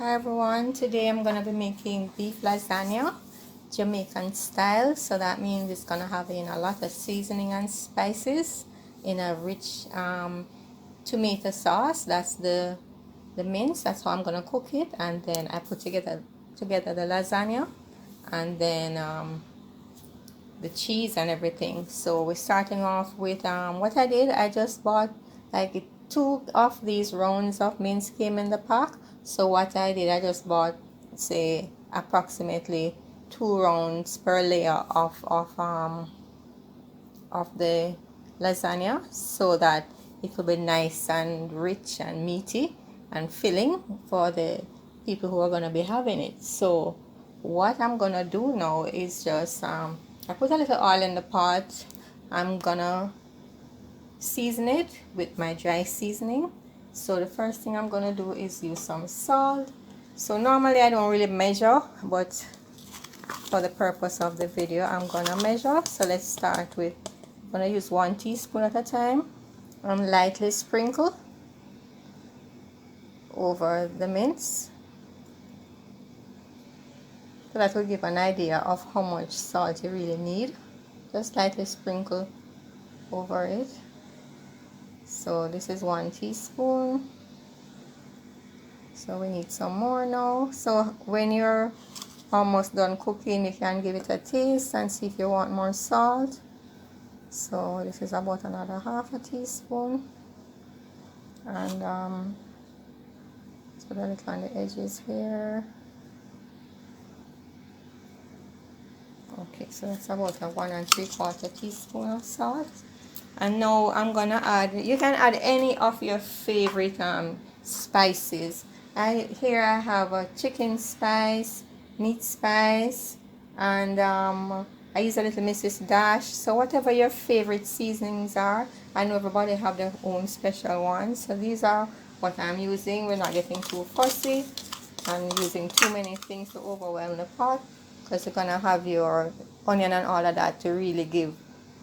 Hi everyone, today I'm going to be making beef lasagna, Jamaican style. So that means it's going to have a lot of seasoning and spices in a rich tomato sauce. That's the mince. That's how I'm going to cook it. And then I put together the lasagna and then the cheese and everything. So we're starting off with what I did. I just bought like 2 of these rounds of mince came in the pack. So what I did, I just bought, say, approximately 2 rounds per layer of the lasagna, so that it will be nice and rich and meaty and filling for the people who are going to be having it. So what I'm going to do now is just I put a little oil in the pot. I'm gonna season it with my dry seasoning. So the first thing I'm gonna do is use some salt. So normally I don't really measure, but for the purpose of the video I'm gonna measure. So let's start with, I'm gonna use 1 teaspoon at a time and lightly sprinkle over the mince. So that will give an idea of how much salt you really need. Just lightly sprinkle over it. So this is 1 teaspoon. So we need some more now. So when you're almost done cooking, you can give it a taste and see if you want more salt. So this is about another 1/2 teaspoon. And put a little on the edges here. Okay, so that's about a 1 3/4 teaspoon of salt. And now I'm gonna add, you can add any of your favorite spices. Here I have a chicken spice, meat spice, and I use a little Mrs. Dash. So whatever your favorite seasonings are, I know everybody have their own special ones. So these are what I'm using. We're not getting too fussy and using too many things to overwhelm the pot, because you're gonna have your onion and all of that to really give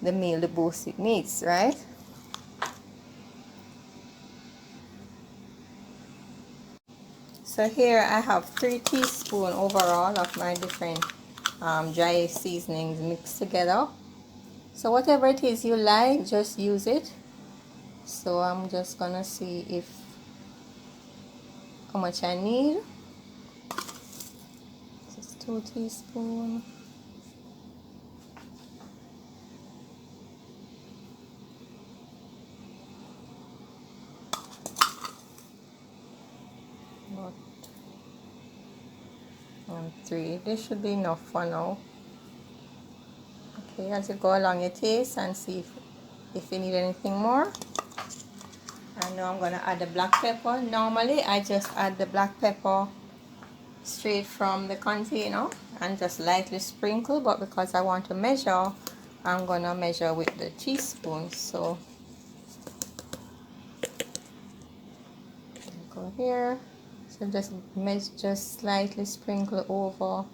the meal the boost it needs, right? So here I have 3 teaspoons overall of my different dry seasonings mixed together. So whatever it is you like, just use it. So I'm just gonna see if how much I need. Just 2 teaspoons. And 3. This should be enough for now. Okay, as you go along, you taste and see if you need anything more. And now I'm gonna add the black pepper. Normally I just add the black pepper straight from the container and just lightly sprinkle, but because I want to measure, I'm gonna measure with the teaspoon. So go here. So just slightly sprinkle over.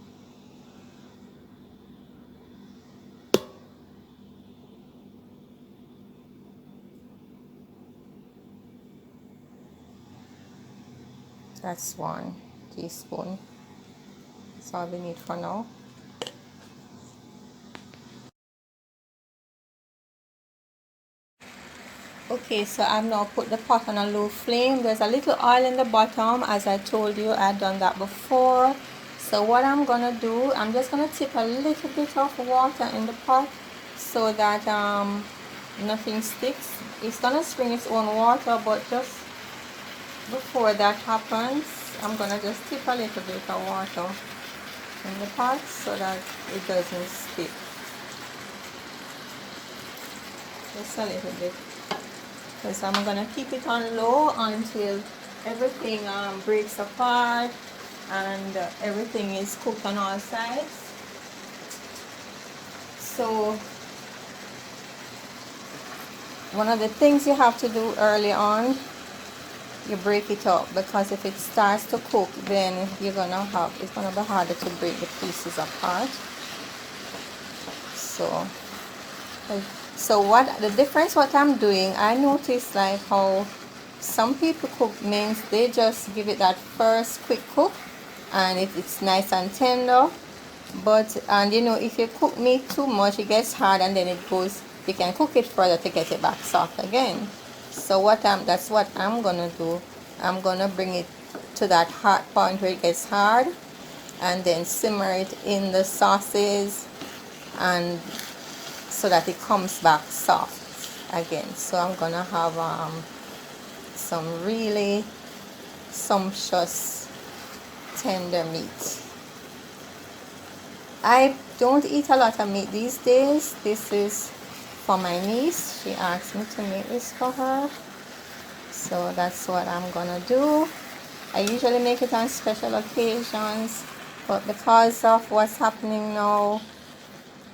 That's 1 teaspoon. That's all we need for now. Okay, so I've now put the pot on a low flame. There's a little oil in the bottom. As I told you, I've done that before. So what I'm gonna do, I'm just gonna tip a little bit of water in the pot so that nothing sticks. It's gonna spring its own water, but just before that happens, I'm gonna just tip a little bit of water in the pot so that it doesn't stick. Just a little bit. So I'm gonna keep it on low until everything breaks apart and everything is cooked on all sides. So one of the things you have to do early on, you break it up, because if it starts to cook, then it's gonna be harder to break the pieces apart. So what the difference, what I'm doing, I notice like how some people cook mince, they just give it that first quick cook and it's nice and tender. But and you know, if you cook meat too much, it gets hard and then it goes, you can cook it further to get it back soft again. So that's what I'm gonna do. I'm gonna bring it to that hot point where it gets hard and then simmer it in the sauces, and so that it comes back soft again. So I'm gonna have some really sumptuous tender meat. I don't eat a lot of meat these days. This is for my niece. She asked me to make this for her, so that's what I'm gonna do. I usually make it on special occasions, but because of what's happening now,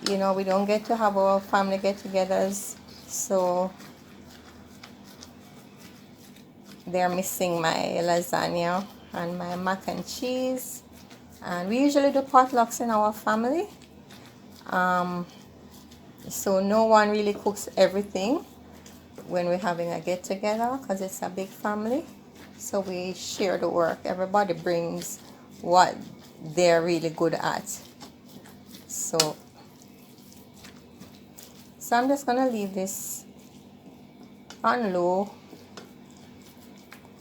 you know, we don't get to have our family get-togethers, so they're missing my lasagna and my mac and cheese. And we usually do potlucks in our family, so no one really cooks everything when we're having a get-together because it's a big family. So we share the work. Everybody brings what they're really good at. So I'm just gonna leave this on low,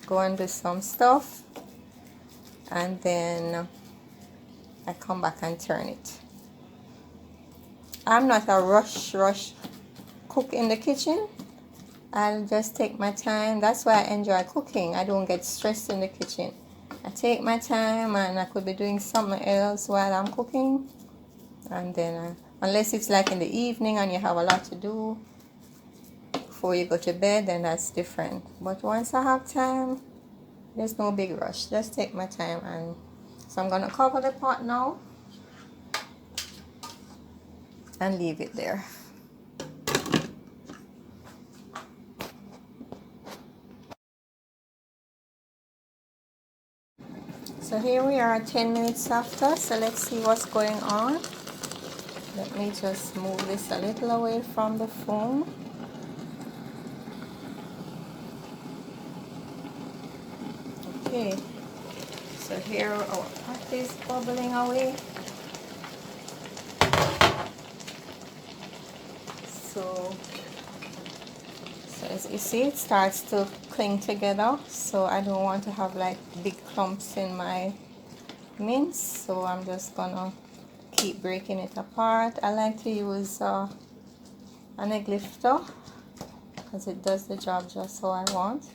go and do some stuff, and then I come back and turn it. I'm not a rush cook in the kitchen. I'll just take my time. That's why I enjoy cooking. I don't get stressed in the kitchen. I take my time, and I could be doing something else while I'm cooking. And then unless it's like in the evening and you have a lot to do before you go to bed, then that's different. But once I have time, there's no big rush. Just take my time. And so I'm gonna cover the pot now and leave it there. So here we are 10 minutes after, so let's see what's going on. Let me just move this a little away from the foam. Okay, so here our pot is bubbling away. So as you see, it starts to cling together, so I don't want to have like big clumps in my mince, so I'm just gonna keep breaking it apart. I like to use an egg lifter because it does the job just how I want.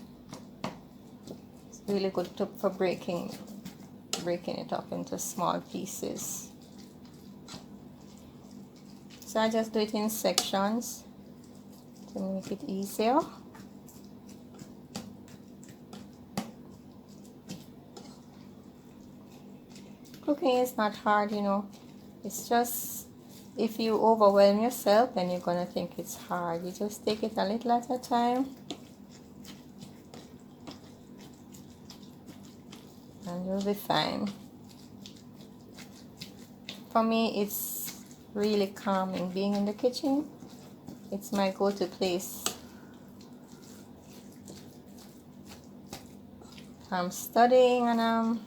It's really good for breaking it up into small pieces. So I just do it in sections to make it easier. Cooking is not hard, you know. It's just, if you overwhelm yourself, then you're gonna think it's hard. You just take it a little at a time, and you'll be fine. For me, it's really calming being in the kitchen. It's my go-to place. I'm studying and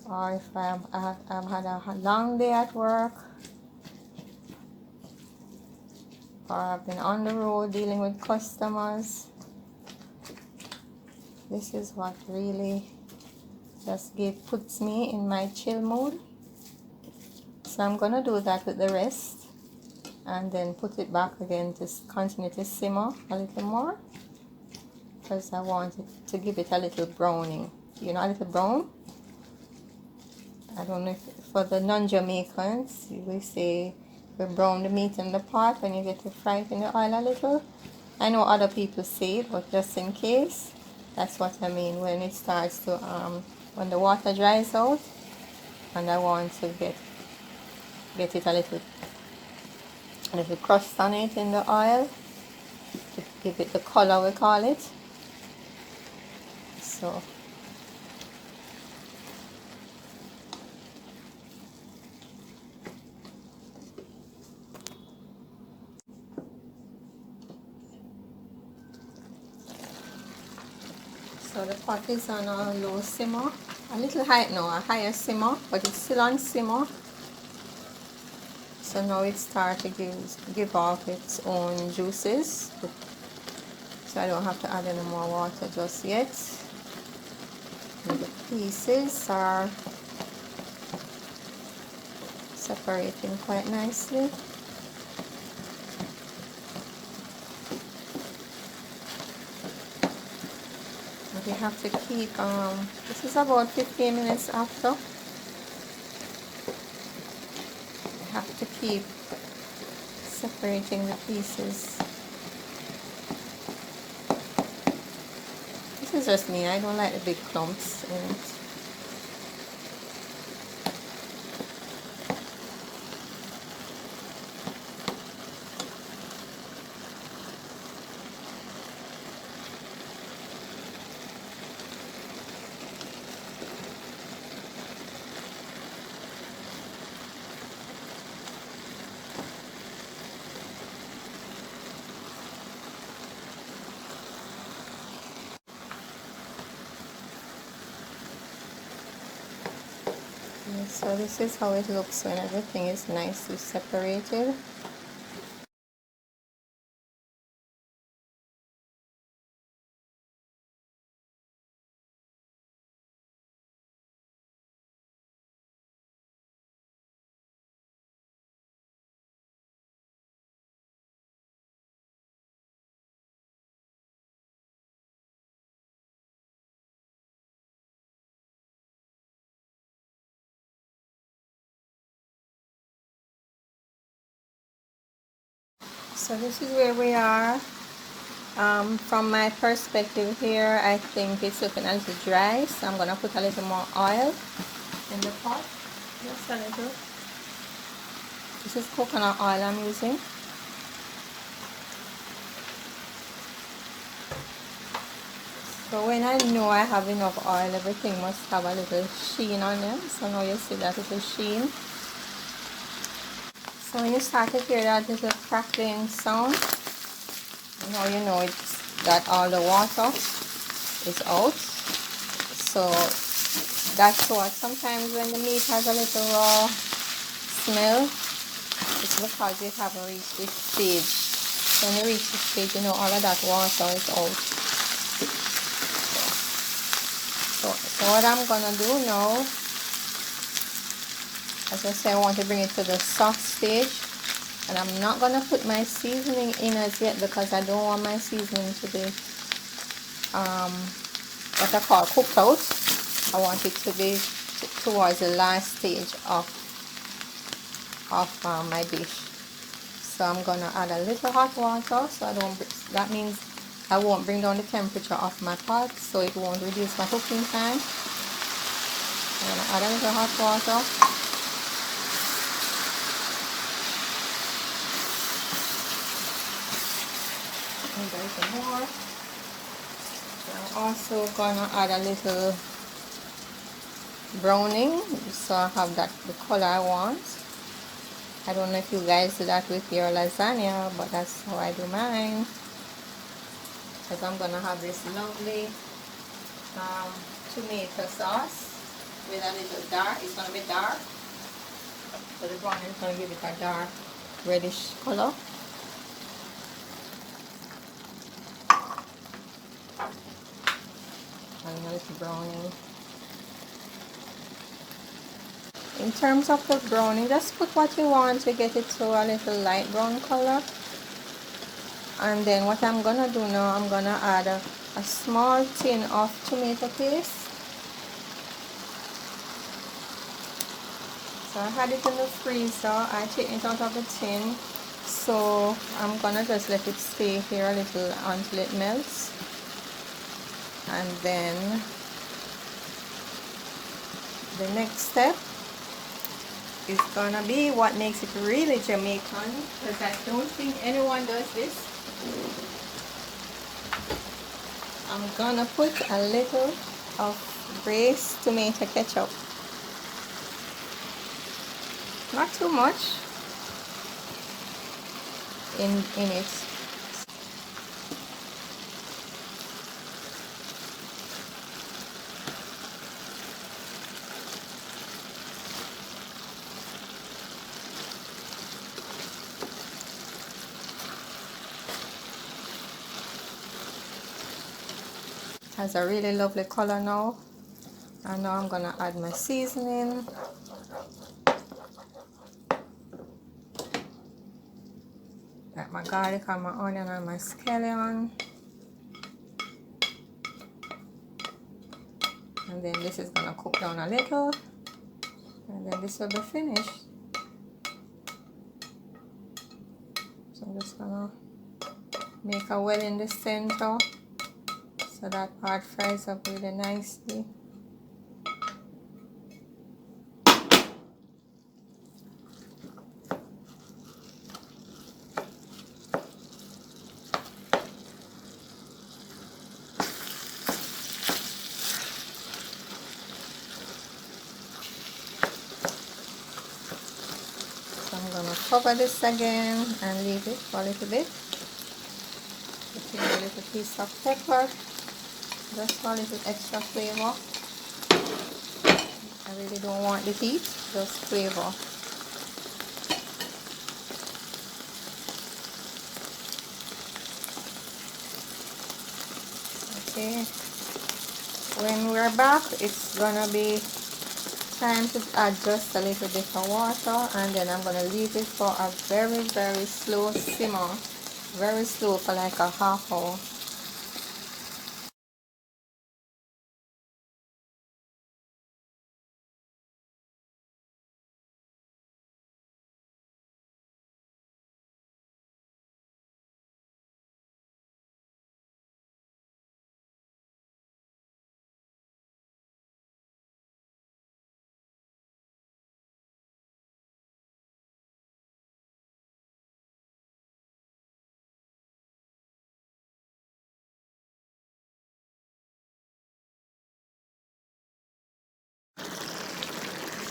or if I've had a long day at work, or I've been on the road dealing with customers. This is what really just puts me in my chill mood. So I'm gonna do that with the rest, and then put it back again to continue to simmer a little more, because I want it to give it a little browning, you know, a little brown. I don't know if for the non-Jamaicans, we say we brown the meat in the pot when you get to fry it in the oil a little. I know other people say it, but just in case, that's what I mean. When it starts to, when the water dries out, and I want to get it a little crust on it in the oil to give it the color we call it. So So the pot is on a low simmer, a little high, no, a higher simmer, but it's still on simmer. So now it starts to give off its own juices. So I don't have to add any more water just yet. And the pieces are separating quite nicely. And you have to keep, this is about 15 minutes after. You have to keep separating the pieces. This is just me, I don't like the big clumps in it. So this is how it looks when everything is nicely separated. So this is where we are. From my perspective here, I think it's looking a little dry, so I'm gonna put a little more oil in the pot, just a little. This is coconut oil I'm using. So when I know I have enough oil, everything must have a little sheen on them. So now you see that little sheen. So when you start to hear that little crackling sound, now you know it's that all the water is out. So that's what sometimes when the meat has a little raw smell, it's because you haven't reached this stage. When you reach this stage, you know all of that water is out. So what I'm gonna do now, as I say, I want to bring it to the soft stage, and I'm not gonna put my seasoning in as yet because I don't want my seasoning to be what I call cooked out. I want it to be towards the last stage of my dish. So I'm gonna add a little hot water, so I don't. That means I won't bring down the temperature of my pot, so it won't reduce my cooking time. I'm gonna add a little hot water. And a little more. I'm also gonna add a little browning, so I have that the color I want. I don't know if you guys do that with your lasagna, but that's how I do mine. Because I'm gonna have this lovely tomato sauce with a little dark. It's gonna be dark, so the browning is gonna give it a dark reddish color. And a little browning. In terms of the browning, just put what you want to get it to a little light brown color. And then what I'm gonna do now, I'm gonna add a small tin of tomato paste. So I had it in the freezer. I take it out of the tin. So I'm gonna just let it stay here a little until it melts. And then the next step is gonna be what makes it really Jamaican, because I don't think anyone does this. I'm gonna put a little of braised tomato ketchup. Not too much in it. Has a really lovely color now. And now I'm gonna add my seasoning. Like my garlic and my onion and my scallion. And then this is gonna cook down a little. And then this will be finished. So I'm just gonna make a well in the center so that part fries up really nicely. So I'm gonna cover this again and leave it for a little bit. Put in a little piece of pepper, just for a little extra flavor. I really don't want the heat, just flavor. Okay, when we're back, it's gonna be time to add just a little bit of water, and then I'm gonna leave it for a very, very slow simmer, very slow for like a half hour.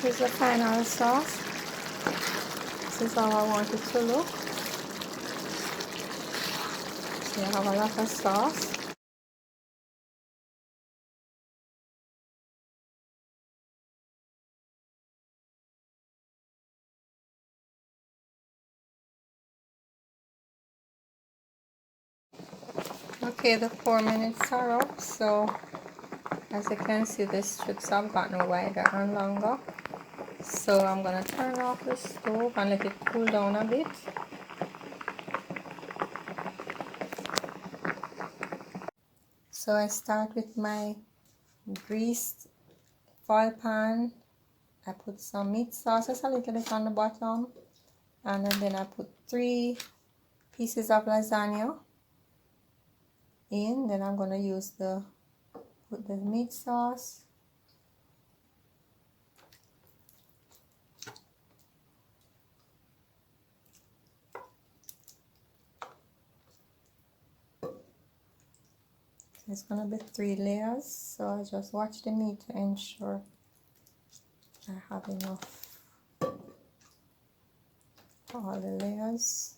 This is the final sauce. This is how I want it to look. So you have a lot of sauce. Okay, the 4 minutes are up, so as you can see, the strips have gotten wider and longer. So I'm gonna turn off the stove and let it cool down a bit. So I start with my greased foil pan. I put some meat sauce, just a little bit on the bottom, and then I put 3 pieces of lasagna in. Then I'm gonna put the meat sauce. It's gonna be 3 layers, so I just watch the meat to ensure I have enough for all the layers.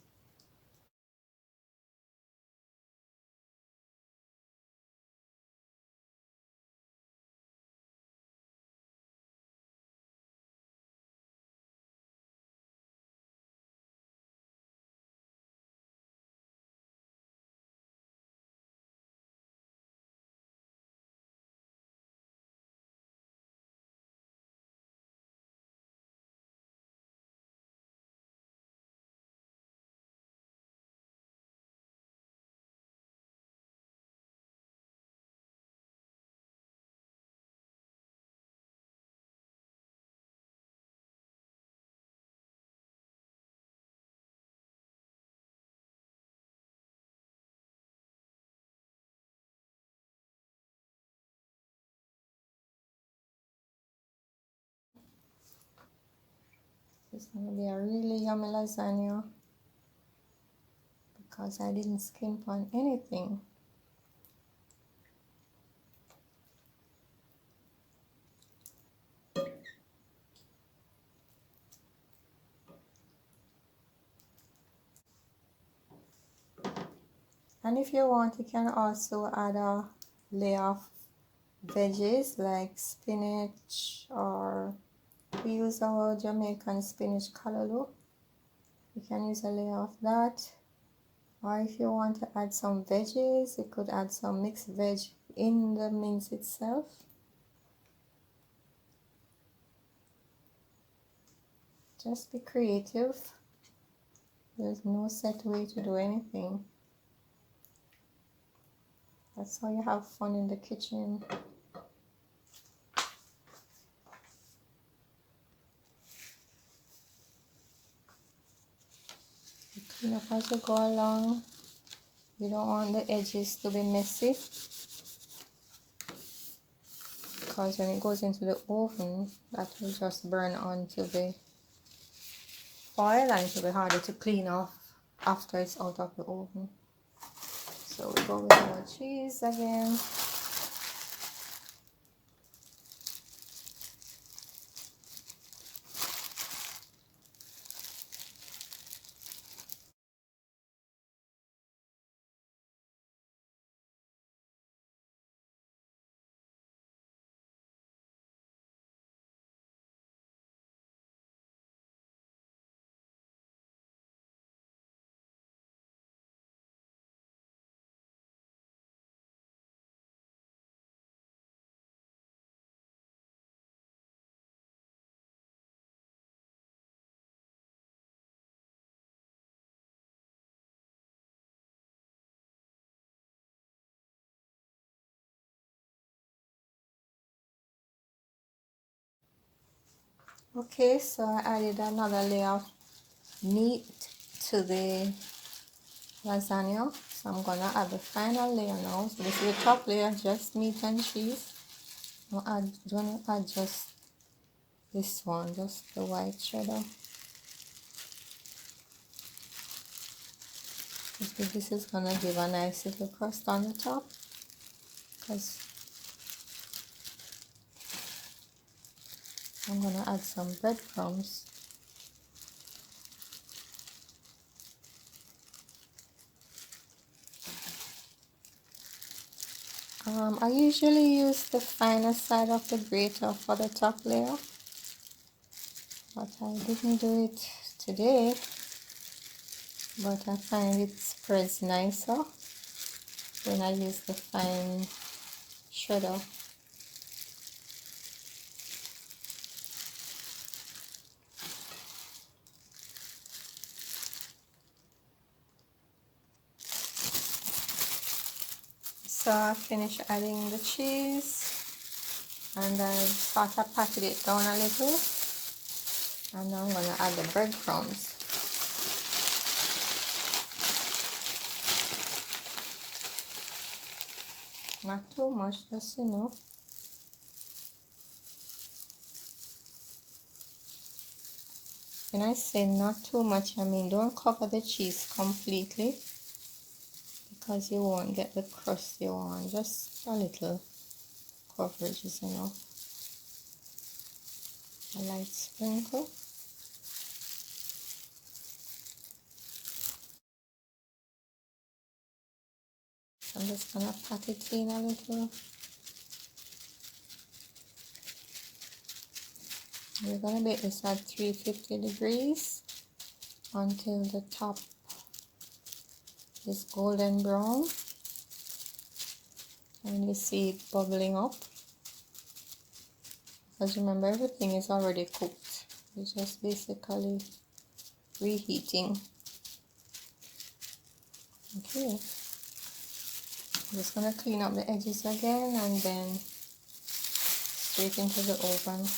It's gonna be a really yummy lasagna because I didn't skimp on anything. And if you want, you can also add a layer of veggies like spinach, or we use our Jamaican spinach callaloo. You can use a layer of that. Or if you want to add some veggies, you could add some mixed veg in the mince itself. Just be creative. There's no set way to do anything. That's how you have fun in the kitchen. You clean up as you go along. You don't want the edges to be messy, because when it goes into the oven, that will just burn onto the foil and it will be harder to clean off after it's out of the oven. So we go with our cheese again. Okay, so I added another layer of meat to the lasagna. So I'm gonna add the final layer now. So this is the top layer, just meat and cheese. I'm gonna add just this one, just the white cheddar. This is gonna give a nice little crust on the top, because I'm gonna add some breadcrumbs. I usually use the finer side of the grater for the top layer, but I didn't do it today. But I find it spreads nicer when I use the fine shredder. So I finished adding the cheese and I sort of patted it down a little, and now I'm going to add the breadcrumbs. Not too much, just enough. When I say not too much, I mean don't cover the cheese completely, because you won't get the crust you want. Just a little coverage is enough. A light sprinkle. I'm just gonna pat it in a little. We're gonna bake this at 350 degrees until the top is golden brown and you see it bubbling up. Because remember, everything is already cooked. It's just basically reheating. Okay. I'm just gonna clean up the edges again and then straight into the oven.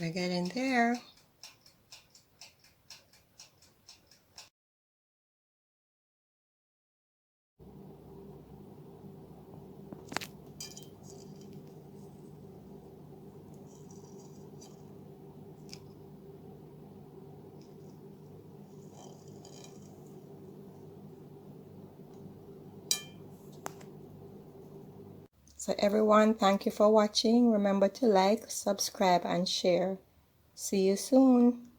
We're getting there. So everyone, thank you for watching. Remember to like, subscribe and share. See you soon.